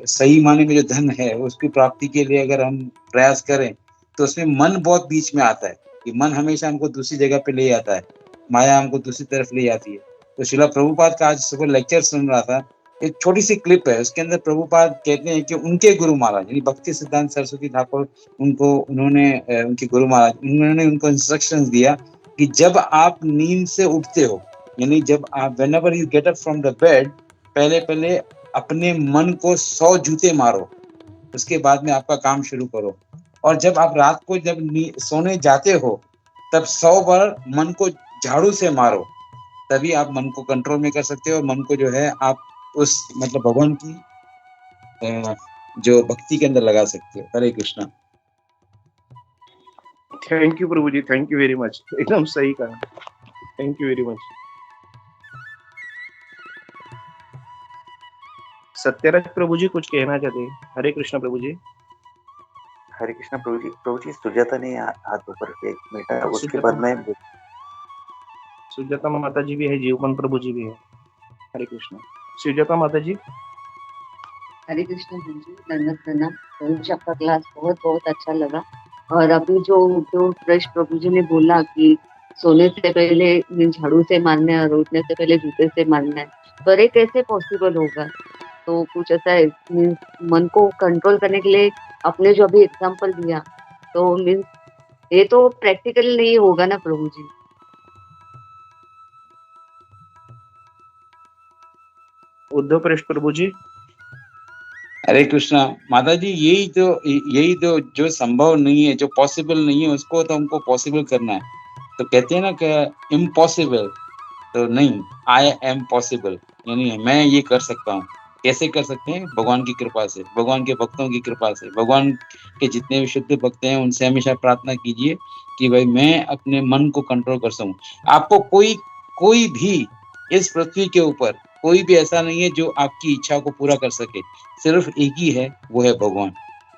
सही माने में जो धन है उसकी प्राप्ति के लिए अगर हम प्रयास करें, तो उसमें मन बहुत बीच में आता है कि मन हमेशा हमको दूसरी जगह पे ले आता है, माया हमको दूसरी तरफ ले जाती है। तो श्रील प्रभुपाद का आज सुबह लेक्चर सुन रहा था, एक छोटी सी क्लिप है, उसके अंदर प्रभुपाद कहते हैं कि उनके गुरु महाराज यानी भक्ति सिद्धांत सरस्वती ठाकुर, उनके गुरु महाराज उन्होंने उनको इंस्ट्रक्शंस दिया कि जब आप नींद से उठते हो, यानी जब आप whenever you get up from the bed, पहले अपने मन को 100 जूते मारो, उसके बाद में आपका काम शुरू करो। और जब आप रात को जब सोने जाते हो तब 100 बार मन को झाड़ू से मारो, तभी आप मन को कंट्रोल में कर सकते हो और मन को जो है आप उस मतलब भगवान की जो भक्ति के अंदर लगा सकते हो। Hare Krishna. Thank you Prabhu ji, thank you very much, एकदम सही कहा, thank you very much. Satyaraj Prabhu ji कुछ कहना चाहते हैं। हरे कृष्णा प्रभु जी। हरे कृष्णा प्रभु जी। प्रभु जी सुजाता ने हाथ ऊपर किया, एक मिनट, उसके बाद में सुजाता माता जी भी है, जीवन प्रभु जी भी है। हरे कृष्णा। सुजाता माता जी। हरे कृष्ण प्रभु जी, दंडवत प्रणाम प्रभु जी। आपका क्लास बहुत बहुत अच्छा लगा। और अभी जो पृष्ठ प्रभु जी ने बोला कि सोने से पहले झाड़ू से मारना है और उठने से पहले जूते से मारना है, पर ये कैसे पॉसिबल होगा? तो कुछ ऐसा है, मन को कंट्रोल करने के लिए आपने जो अभी एग्जाम्पल दिया, तो मीन्स ये तो प्रैक्टिकल नहीं होगा ना प्रभु जी। उद्धव पृष्ठ प्रभु जी। हरे कृष्णा माता जी, यही तो जो संभव नहीं है, जो पॉसिबल नहीं है, उसको तो हमको पॉसिबल करना है। तो कहते हैं ना कि इम्पॉसिबल, तो नहीं, आई एम पॉसिबल, यानी मैं ये कर सकता हूँ। कैसे कर सकते हैं? भगवान की कृपा से, भगवान के भक्तों की कृपा से। भगवान के जितने भी शुद्ध भक्त हैं उनसे हमेशा प्रार्थना कीजिए कि भाई मैं अपने मन को कंट्रोल कर सकूं। आपको कोई भी इस पृथ्वी के ऊपर कोई भी ऐसा नहीं है जो आपकी इच्छा को पूरा कर सके, सिर्फ एक ही है, वो है भगवान।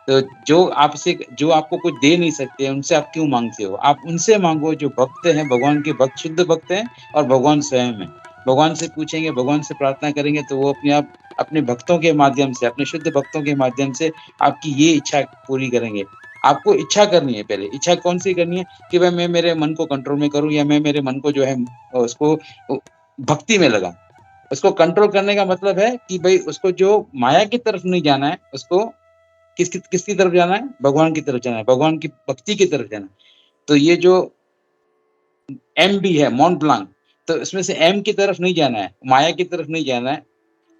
तो जो आपको कुछ दे नहीं सकते, उनसे आप क्यों मांगते हो? आप उनसे मांगो जो भक्त हैं, भगवान के भक्त, शुद्ध भक्त हैं, और भगवान स्वयं है। भगवान से पूछेंगे, भगवान से प्रार्थना करेंगे, तो वो अपने आप अपने भक्तों के माध्यम से, अपने शुद्ध भक्तों के माध्यम से आपकी ये इच्छा पूरी करेंगे। आपको इच्छा करनी है, पहले इच्छा कौन सी करनी है कि भाई मैं मेरे मन को कंट्रोल में करूं, या मैं मेरे मन को जो है उसको भक्ति में लगा। उसको कंट्रोल करने का मतलब है कि भाई उसको जो माया की तरफ नहीं जाना है, उसको किसकी तरफ जाना है? भगवान की तरफ जाना है, भगवान की भक्ति की तरफ जाना है। तो ये जो एम बी है, मॉन्ट ब्लांक, तो इसमें से एम की तरफ नहीं जाना है, माया की तरफ नहीं जाना है,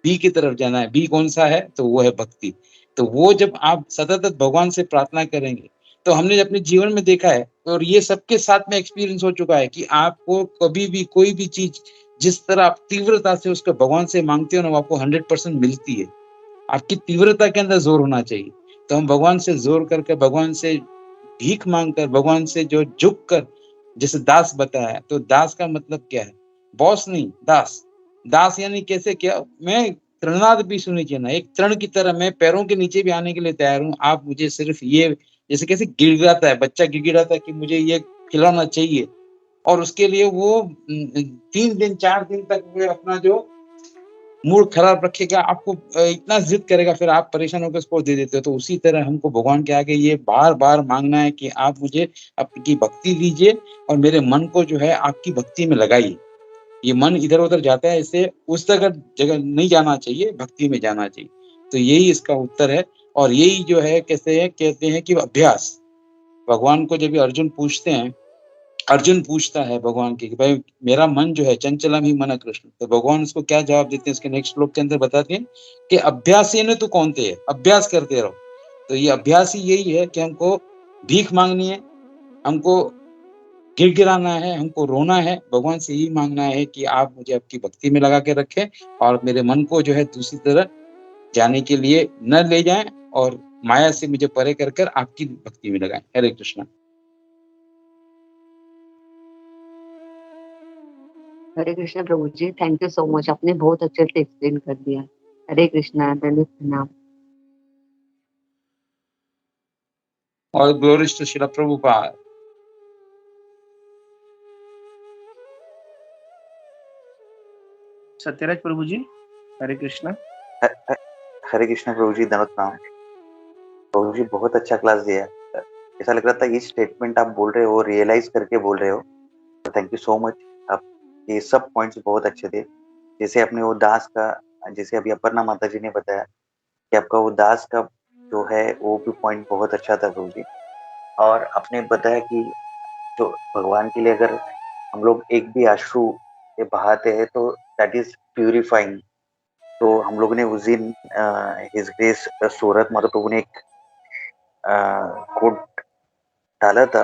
बी की तरफ जाना है। बी कौन सा है? तो वो है भक्ति। तो वो जब आप सतत भगवान से प्रार्थना करेंगे, तो हमने अपने जीवन में देखा है और ये सबके साथ में एक्सपीरियंस हो चुका है कि आपको कभी भी कोई भी चीज जिस तरह आप तीव्रता से उसको भगवान से मांगते हो ना, वो आपको 100% मिलती है। आपकी तीव्रता के अंदर जोर होना चाहिए। तो हम भगवान से जोर करके, भगवान से भीख मांगकर, भगवान से जो झुक कर, जैसे दास बताया, तो दास का मतलब क्या है? बॉस नहीं, दास। दास यानी कैसे, क्या मैं तृणाद भी सुनी चाहिए ना, एक तृण की तरह मैं पैरों के नीचे भी आने के लिए तैयार हूँ। आप मुझे सिर्फ ये, जैसे कैसे गिड़गिड़ाता है बच्चा, गिड़गिड़ाता है कि मुझे ये खिलाना चाहिए, और उसके लिए वो 3 दिन 4 दिन तक वो अपना जो मूड खराब रखेगा, आपको इतना जिद करेगा, फिर आप परेशान होकर उसको दे देते हो। तो उसी तरह हमको भगवान के आगे ये बार बार मांगना है कि आप मुझे आपकी भक्ति दीजिए और मेरे मन को जो है आपकी भक्ति में लगाइए। ये मन इधर उधर जाता है, इससे उस जगह नहीं जाना चाहिए, भक्ति में जाना चाहिए। तो यही इसका उत्तर है। और यही जो है कहते हैं कि अभ्यास, भगवान को जब अर्जुन पूछते हैं, अर्जुन पूछता है भगवान के कि भाई मेरा मन जो है चंचलम ही मन कृष्ण, तो भगवान उसको क्या जवाब देते हैं, उसके नेक्स्ट श्लोक के अंदर बताते हैं कि अभ्यासेन तु कौन्तेय, अभ्यास करते रहो। तो ये अभ्यास ही यही है कि हमको भीख मांगनी है, हमको गिड़गिड़ाना है, हमको रोना है, भगवान से यही मांगना है कि आप मुझे आपकी भक्ति में लगा के रखें और मेरे मन को जो है दूसरी तरह जाने के लिए न ले जाएं और माया से मुझे परे कर कर आपकी भक्ति में लगाएं। हरे Krishna. Hare Krishna Prabhu ji, thank you so much, आपने बहुत अच्छे से एक्सप्लेन कर दिया। हरे कृष्णा, दंडवत प्रणाम। और ग्लोरीज टू श्रील प्रभुपाद। सत्यराज प्रभु जी, हरे कृष्णा। हरे कृष्णा प्रभु जी, दंडवत प्रणाम। प्रभु जी बहुत अच्छा क्लास दिया। ऐसा लग रहा था ये स्टेटमेंट आप बोल रहे हो रियलाइज करके बोल रहे हो। Thank you so much. आप ये सब पॉइंट्स बहुत अच्छे थे। जैसे आपने वो दास का, जैसे अभी अपर्णा माता जी ने बताया कि आपका वो दास का जो है वो भी पॉइंट बहुत अच्छा था प्रभु जी। और आपने बताया कि जो भगवान के लिए अगर हम लोग एक भी अश्रु से बहाते हैं तो दैट इज प्यूरिफाइंग। तो हम लोग ने उस दिन हिज ग्रेस सूरत माता प्रभु ने एक कोट डाला था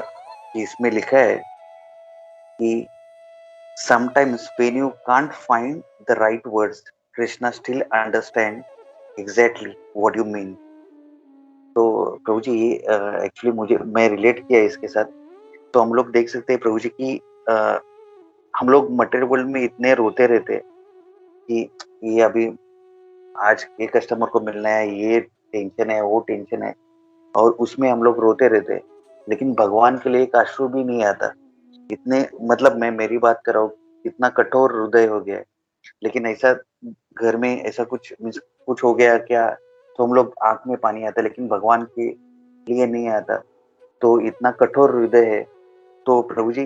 कि इसमें लिखा है कि sometimes when you can't find the right words, Krishna still understand exactly what you mean. तो प्रभु जी ये एक्चुअली मैं रिलेट किया इसके साथ। तो हम लोग देख सकते हैं प्रभु जी की हम लोग मटेरियल वर्ल्ड में इतने रोते रहते हैं कि ये अभी आज ये कस्टमर को मिलना है, ये टेंशन है, वो टेंशन है, और उसमें हम लोग रोते रहते हैं। लेकिन भगवान के लिए एक अश्रु भी नहीं आता। इतने मतलब मैं मेरी बात कर रहा हूँ, इतना कठोर हृदय हो गया है। लेकिन ऐसा घर में ऐसा कुछ हो गया क्या तो हम लोग आंख में पानी आता है, लेकिन भगवान के लिए नहीं आता। तो इतना कठोर हृदय है। तो प्रभु जी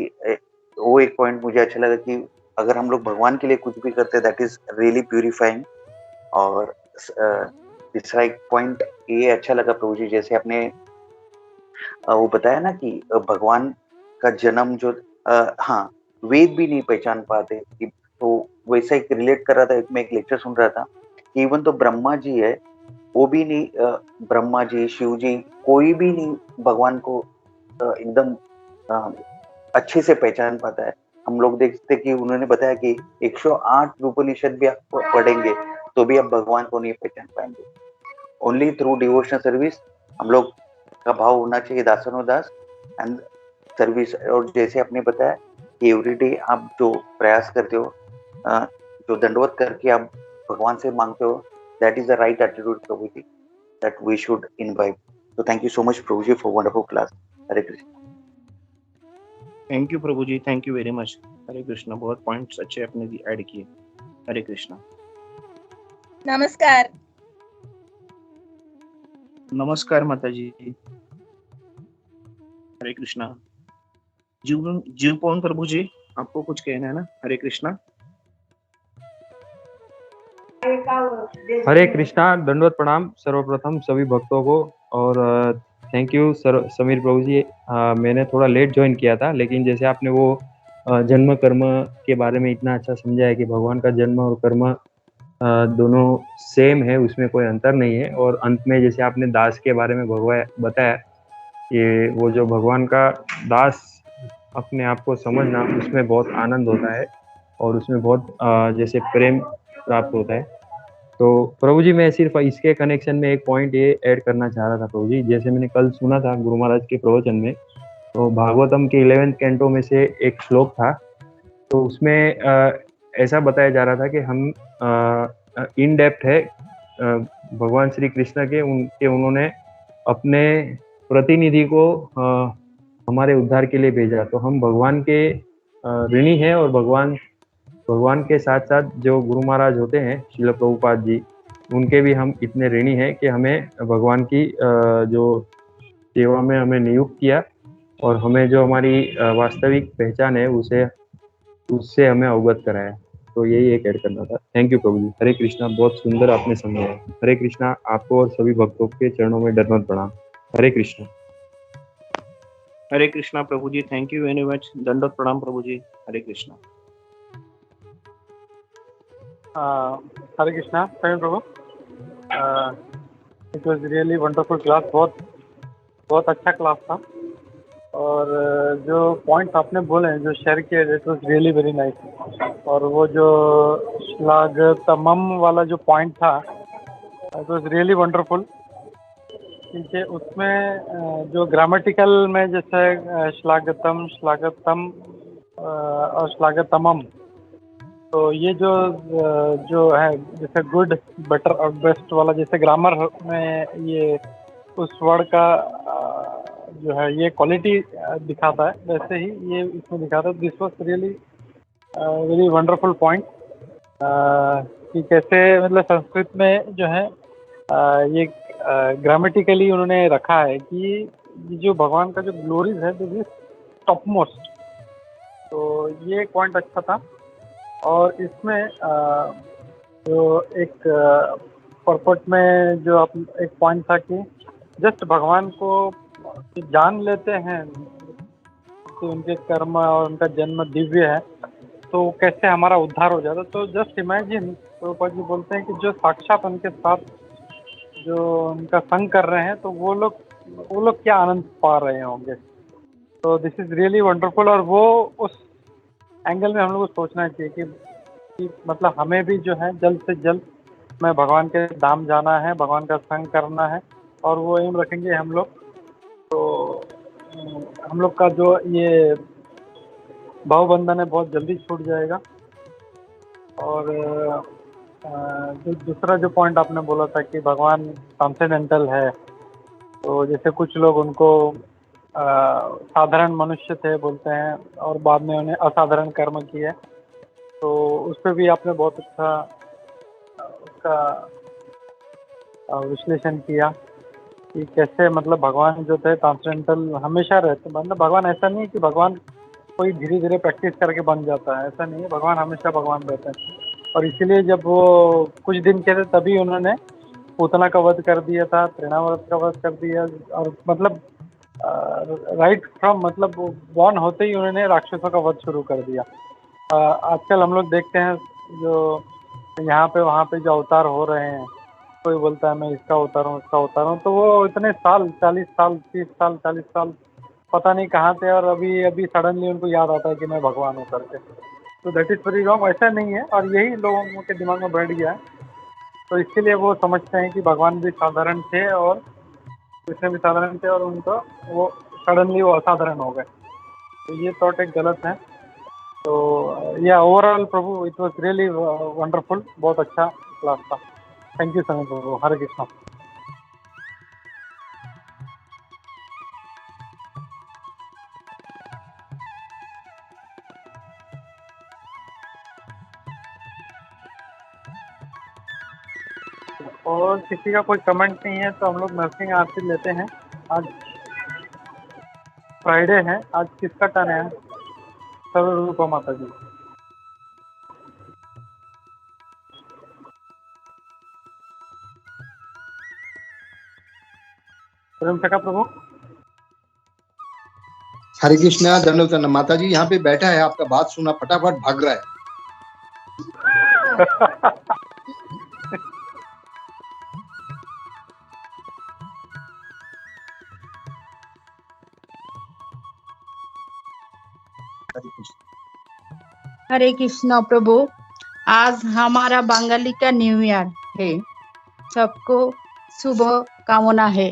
वो एक पॉइंट मुझे अच्छा लगा कि अगर हम लोग भगवान के लिए कुछ भी करते हैं दैट इज रियली प्यूरिफाइंग। और तीसरा एक पॉइंट ये अच्छा लगा प्रभु जी, जैसे आपने वो बताया ना कि भगवान का जन्म जो हाँ वेद भी नहीं पहचान पाते कि, तो वैसा एक रिलेट कर रहा था। मैं एक लेक्चर सुन रहा था कि इवन तो ब्रह्मा जी है वो भी नहीं, ब्रह्मा जी, शिव जी, कोई भी नहीं भगवान को एकदम अच्छे से पहचान पाता है। हम लोग देखते कि उन्होंने बताया कि 108 उपनिषद भी आप पढ़ेंगे तो भी आप भगवान को नहीं पहचान पाएंगे। ओनली थ्रू डिवोशनल सर्विस हम लोग का भाव होना चाहिए, दासानुदास एंड सर्विस। और जैसे आपने बताया कि एवरीडे आप जो प्रयास करते हो, जो दंडवत करके आप भगवान से मांगते हो, that is the right attitude Prabhu ji, that we should invite. तो thank you so much Prabhu ji for wonderful class. Hare Krishna. Thank you Prabhu ji, thank you very much. Hare Krishna, बहुत पॉइंट्स अच्छे आपने ऐड किए। हरे कृष्णा। नमस्कार। नमस्कार माता जी। हरे कृष्णा। जीव पवन प्रभु जी, आपको कुछ कहना है ना? हरे कृष्णा। हरे कृष्णा, दंडवत प्रणाम सर्वप्रथम सभी भक्तों को। और थैंक यू सर समीर प्रभु जी। मैंने थोड़ा लेट ज्वाइन किया था, लेकिन जैसे आपने वो जन्म कर्म के बारे में इतना अच्छा समझाया कि भगवान का जन्म और कर्म दोनों सेम है, उसमें कोई अंतर नहीं है। और अंत में जैसे आपने दास के बारे में बताया कि वो जो भगवान का दास अपने आप को समझना, उसमें बहुत आनंद होता है और उसमें बहुत जैसे प्रेम प्राप्त होता है। तो प्रभु जी मैं सिर्फ इसके कनेक्शन में एक पॉइंट ये ऐड करना चाह रहा था प्रभु जी। जैसे मैंने कल सुना था गुरु महाराज के प्रवचन में, तो भागवतम के 11th कैंटो में से एक श्लोक था, तो उसमें ऐसा बताया जा रहा था कि हम इन डेप्थ है भगवान श्री कृष्ण के, उन्होंने अपने प्रतिनिधि को हमारे उद्धार के लिए भेजा। तो हम भगवान के ऋणी हैं, और भगवान के साथ साथ जो गुरु महाराज होते हैं श्रील प्रभुपाद जी, उनके भी हम इतने ऋणी हैं कि हमें भगवान की जो सेवा में हमें नियुक्त किया, और हमें जो हमारी वास्तविक पहचान है उससे हमें अवगत कराया। तो यही एक ऐड करना था। Thank you Prabhu ji. हरे कृष्णा, बहुत सुंदर आपने समझाया। हरे कृष्णा, आपको और सभी भक्तों के चरणों में दंडवत प्रणाम। Hare Krishna. Hare Krishna Prabhu ji, thank you very much, दंडवत प्रणाम Prabhu ji. Hare Krishna. Hare Krishna Prabhu. It was really wonderful class, बहुत अच्छा क्लास था। और जो पॉइंट्स आपने बोले, जो शेयर किए, it was really very nice. और वो जो श्लाघतमम वाला जो पॉइंट था, इट वाज रियली वंडरफुल। ठीक है, उसमें जो ग्रामेटिकल में जैसे श्लाघतम, श्लाघतम और श्लाघतमम, तो ये जो है जैसे गुड, बेटर और बेस्ट वाला, जैसे ग्रामर में ये उस वर्ड का जो है ये क्वालिटी दिखाता है, वैसे ही ये इसमें दिखाता है। This was really very wonderful point कि कैसे मतलब संस्कृत में जो है ये ग्रामेटिकली उन्होंने रखा है कि जो भगवान का जो ग्लोरीज है दिस इज टॉप मोस्ट। तो ये पॉइंट अच्छा था। और इसमें जो एक परपट में जो आप एक पॉइंट था कि जस्ट भगवान को जान लेते हैं कि उनके कर्म और उनका जन्म दिव्य है, तो कैसे हमारा उद्धार हो जाता। तो जस्ट इमेजिन, प्रभुपाद जी बोलते हैं कि जो साक्षात उनके साथ जो उनका संग कर रहे हैं, तो वो लोग क्या आनंद पा रहे होंगे। तो दिस इज रियली वंडरफुल। और वो उस एंगल में हम लोग को सोचना चाहिए कि मतलब हमें भी जो है जल्द से जल्द में भगवान के धाम जाना है, भगवान का संग करना है, और वो एम रखेंगे हम लोग, तो हम लोग का जो ये भावबंधन है बहुत जल्दी छूट जाएगा। और जो दूसरा जो पॉइंट आपने बोला था कि भगवान ट्रांसेंडेंटल है, तो जैसे कुछ लोग उनको साधारण मनुष्य थे बोलते हैं, और बाद में उन्हें असाधारण कर्म किए, तो उस पर भी आपने बहुत अच्छा उसका विश्लेषण किया कि कैसे मतलब भगवान जो थे ट्रांसेंडेंटल हमेशा रहते। मतलब भगवान ऐसा नहीं है कि भगवान कोई धीरे धीरे प्रैक्टिस करके बन जाता है, ऐसा नहीं है। भगवान हमेशा भगवान रहते हैं। और इसीलिए जब वो कुछ दिन के थे तभी उन्होंने पूतना का वध कर दिया था, तृणावर्त का वध कर दिया, और मतलब राइट फ्रॉम मतलब बॉर्न होते ही उन्होंने राक्षसों का वध शुरू कर दिया। आजकल हम लोग देखते हैं जो यहाँ पे वहाँ पे जो अवतार हो रहे हैं, कोई बोलता है मैं इसका अवतार हूँ, उसका अवतार हूँ, तो वो इतने साल 40 साल 30 साल 40 साल पता नहीं कहाँ थे, और अभी सडनली उनको याद आता है कि मैं भगवान हूँ करके। तो दैट इज़ वेरी रॉन्ग, ऐसा नहीं है। और यही लोगों के दिमाग में बैठ गया है, तो इसके लिए वो समझते हैं कि भगवान भी साधारण थे और कृष्ण भी साधारण थे, और उनको वो सडनली वो असाधारण हो गए। तो ये थॉट एक गलत है। तो या overall Prabhu it was really wonderful, बहुत अच्छा क्लास था। थैंक यू सो मच प्रभु। हरे कृष्णा। और किसी का कोई कमेंट नहीं है तो हम लोग नरसिंह आरती लेते हैं। आज फ्राइडे है, आज किसका टर्न है? सर्वरूपा माता जी। प्रेम सखा प्रभु। हरे कृष्णा, दंडवत माता जी यहाँ पे बैठा है, आपका बात सुना फटाफट भाग रहा है। हरे कृष्णा प्रभु। आज हमारा बंगाली का न्यू ईयर है, सबको शुभ कामना है,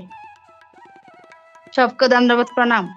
सबको दंडवत प्रणाम।